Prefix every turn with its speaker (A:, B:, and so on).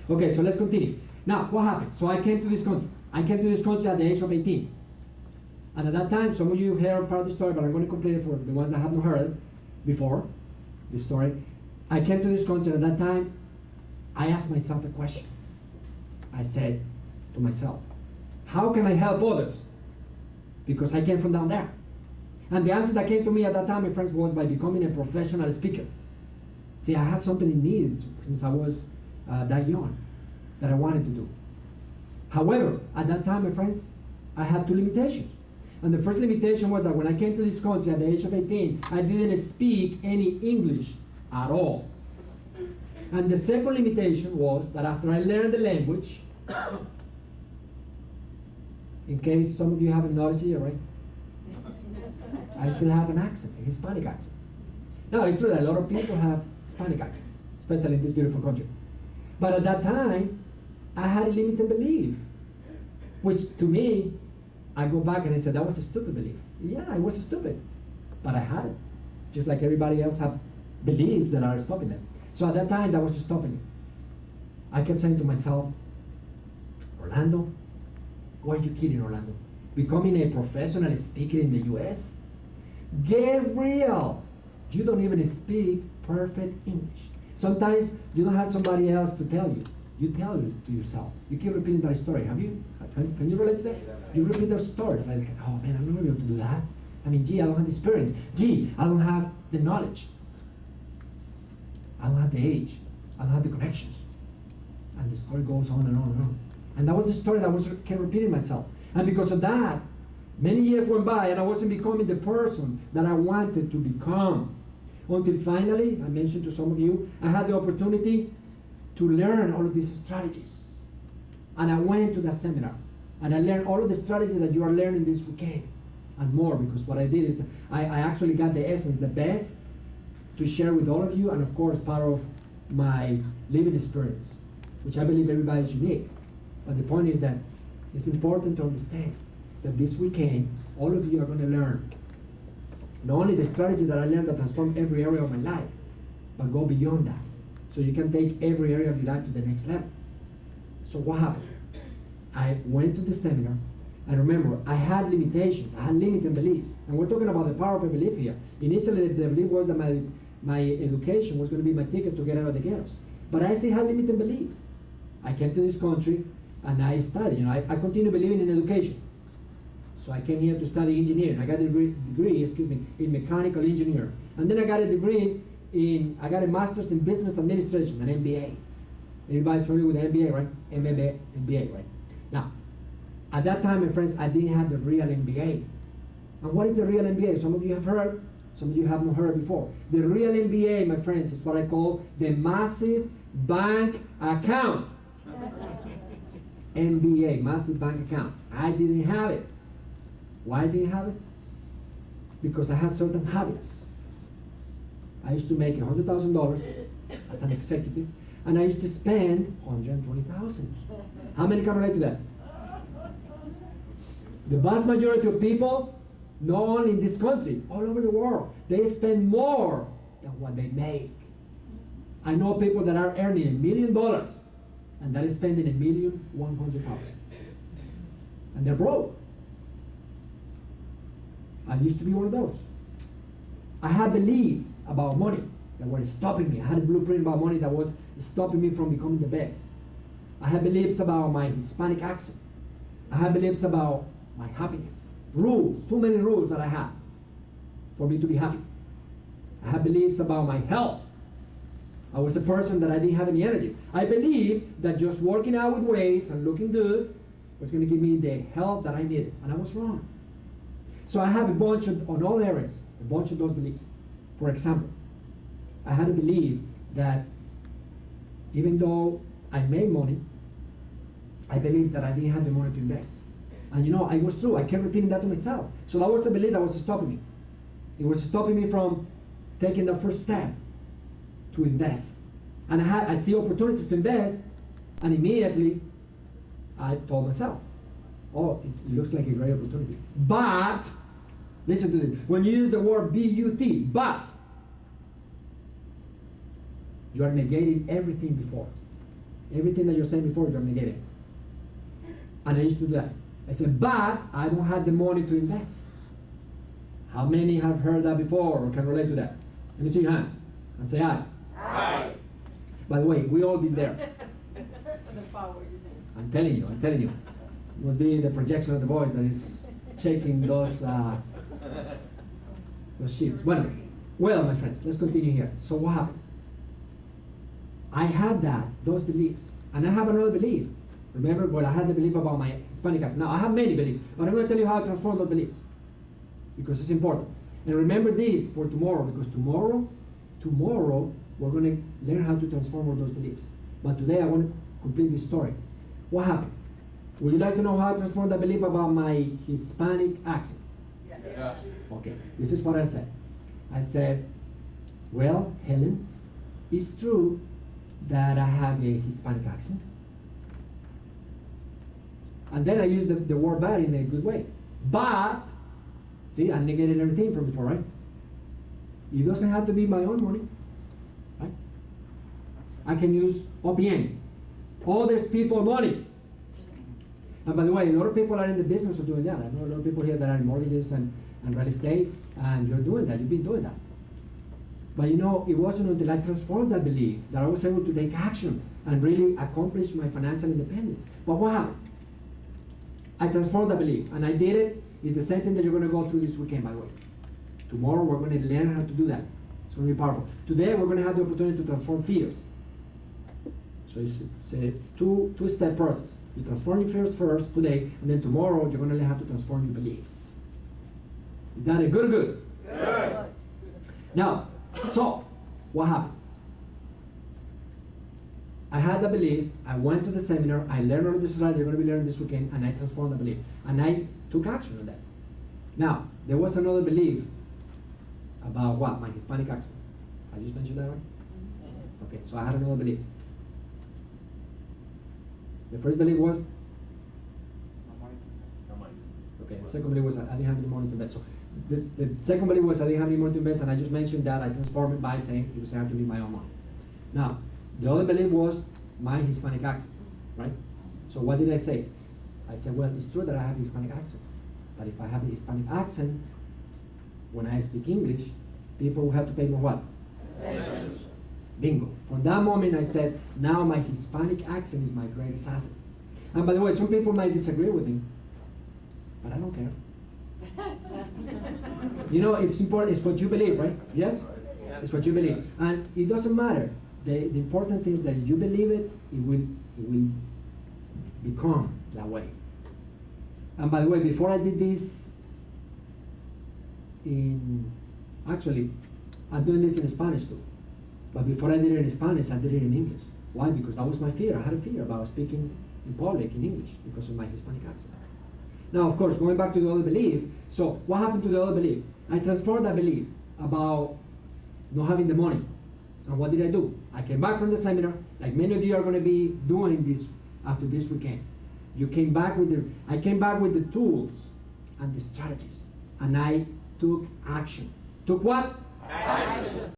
A: Okay, so let's continue. Now, what happened? So I came to this country. I came to this country at the age of 18. And at that time, some of you heard part of the story, but I'm going to complete it for the ones that have not heard before the story. I came to this country, and at that time, I asked myself a question. I said to myself, how can I help others? Because I came from down there. And the answer that came to me at that time, my friends, was by becoming a professional speaker. See, I had something in me since I was that young that I wanted to do. However, at that time, my friends, I had two limitations. And the first limitation was that when I came to this country at the age of 18, I didn't speak any English at all. And the second limitation was that after I learned the language, in case some of you haven't noticed it, right? I still have an accent, a Hispanic accent. Now, it's true that a lot of people have Hispanic accents, especially in this beautiful country. But at that time, I had a limited belief, which to me, I go back and I said, that was a stupid belief. Yeah, it was stupid, but I had it. Just like everybody else have beliefs that are stopping them. So at that time, that was stopping me. I kept saying to myself, Orlando, who are you kidding, Orlando? Becoming a professional speaker in the US? Get real! You don't even speak perfect English. Sometimes you don't have somebody else to tell you. You tell it to yourself. You keep repeating that story. Have you? Can you relate to that? You repeat those stories. Like, oh man, I'm not able to do that. I mean, gee, I don't have the experience. Gee, I don't have the knowledge. I don't have the age. I don't have the connections. And the story goes on and on and on. And that was the story that I kept repeating myself. And because of that, many years went by and I wasn't becoming the person that I wanted to become. Until finally, I mentioned to some of you, I had the opportunity to learn all of these strategies. And I went to that seminar. And I learned all of the strategies that you are learning this weekend. And more, because what I did is I actually got the essence, the best, to share with all of you, and of course part of my living experience, which I believe everybody is unique. But the point is that it's important to understand that this weekend, all of you are going to learn not only the strategy that I learned that transformed every area of my life, but go beyond that. So you can take every area of your life to the next level. So what happened? I went to the seminar, and remember, I had limitations, I had limiting beliefs. And we're talking about the power of a belief here. Initially, the belief was that my education was going to be my ticket to get out of the ghettos. But I still had limiting beliefs. I came to this country, and I studied. I continue believing in education. So I came here to study engineering. I got a degree in mechanical engineering. And then I got a master's in business administration, an MBA. Everybody's familiar with the MBA, right? MBA, right? Now, at that time, my friends, I didn't have the real MBA. And what is the real MBA? Some of you have heard, some of you have not heard before. The real MBA, my friends, is what I call the massive bank account. MBA, massive bank account. I didn't have it. Why I didn't have it? Because I had certain habits. I used to make $100,000 as an executive, and I used to spend $120,000. How many can relate to that? The vast majority of people, not only in this country, all over the world, they spend more than what they make. I know people that are earning $1 million, and that is spending $1,100,000. And they're broke. I used to be one of those. I had beliefs about money that were stopping me. I had a blueprint about money that was stopping me from becoming the best. I had beliefs about my Hispanic accent. I had beliefs about my happiness. Rules, too many rules that I had for me to be happy. I had beliefs about my health. I was a person that I didn't have any energy. I believed that just working out with weights and looking good was going to give me the health that I needed. And I was wrong. So I have a bunch of, on all areas, a bunch of those beliefs. For example, I had to believe that even though I made money, I believed that I didn't have the money to invest. And I was true. I kept repeating that to myself. So that was a belief that was stopping me. It was stopping me from taking the first step to invest. And I see opportunities to invest, and immediately I told myself, oh, it looks like a great opportunity. But, listen to this. When you use the word B-U-T, but, you are negating everything before. Everything that you're saying before, you're negating. And I used to do that. I said, but I don't have the money to invest. How many have heard that before or can relate to that? Let me see your hands and say aye.
B: Aye.
A: By the way, we all been there.
B: The power, you think.
A: I'm telling you. It must be the projection of the voice that is shaking those sheets. Well, my friends, let's continue here. So what happened? I had those beliefs, and I have another belief. Remember, I had the belief about my Hispanic accent. Now, I have many beliefs, but I'm going to tell you how to transform those beliefs, because it's important. And remember this for tomorrow, because tomorrow, we're going to learn how to transform all those beliefs. But today, I want to complete this story. What happened? Would you like to know how I transformed that belief about my Hispanic accent?
B: Yes.
A: Okay, this is what I said. I said, well, Helen, it's true that I have a Hispanic accent. And then I used the word bad in a good way. But, see, I negated everything from before, right? It doesn't have to be my own money, right? I can use OPM, others people money. And by the way, a lot of people are in the business of doing that. I know a lot of people here that are in mortgages and real estate, and you're doing that, you've been doing that. But you know, it wasn't until I transformed that belief that I was able to take action and really accomplish my financial independence. But what happened? I transformed that belief, and I did it. It's the same thing that you're going to go through this weekend, by the way. Tomorrow, we're going to learn how to do that. It's going to be powerful. Today, we're going to have the opportunity to transform fears. So it's a two-step process. You transform your fears first today, and then tomorrow, you're going to learn how to transform your beliefs. Is that a good or good?
B: Good.
A: Now, so, what happened? I had the belief, I went to the seminar, I learned all this right, you're going to be learning this weekend, and I transformed the belief. And I took action on that. Now, there was another belief about what? My Hispanic accent. I just mentioned that, right? Okay, so I had another belief. The first belief was? Okay, the second belief was I didn't have any money to invest. So the second belief was I didn't have any money to invest, and I just mentioned that I transformed it by saying it doesn't have to be my own money. Now, the other belief was my Hispanic accent, right? So what did I say? I said, well, it's true that I have a Hispanic accent, but if I have a Hispanic accent, when I speak English, people will have to pay me what?
B: Attention.
A: Bingo. From that moment, I said, now my Hispanic accent is my greatest asset. And by the way, some people might disagree with me, but I don't care. You know, it's important, it's what you believe, right? Yes? It's what you believe. And it doesn't matter. The important thing is that you believe it, it will become that way. And by the way, before I did this actually, I'm doing this in Spanish too. But before I did it in Spanish, I did it in English. Why? Because that was my fear. I had a fear about speaking in public in English because of my Hispanic accent. Now, of course, going back to the other belief, so what happened to the other belief? I transformed that belief about not having the money. And what did I do? I came back from the seminar, like many of you are going to be doing this after this weekend. I came back with the tools and the strategies, and I took action. Took what?
B: Action.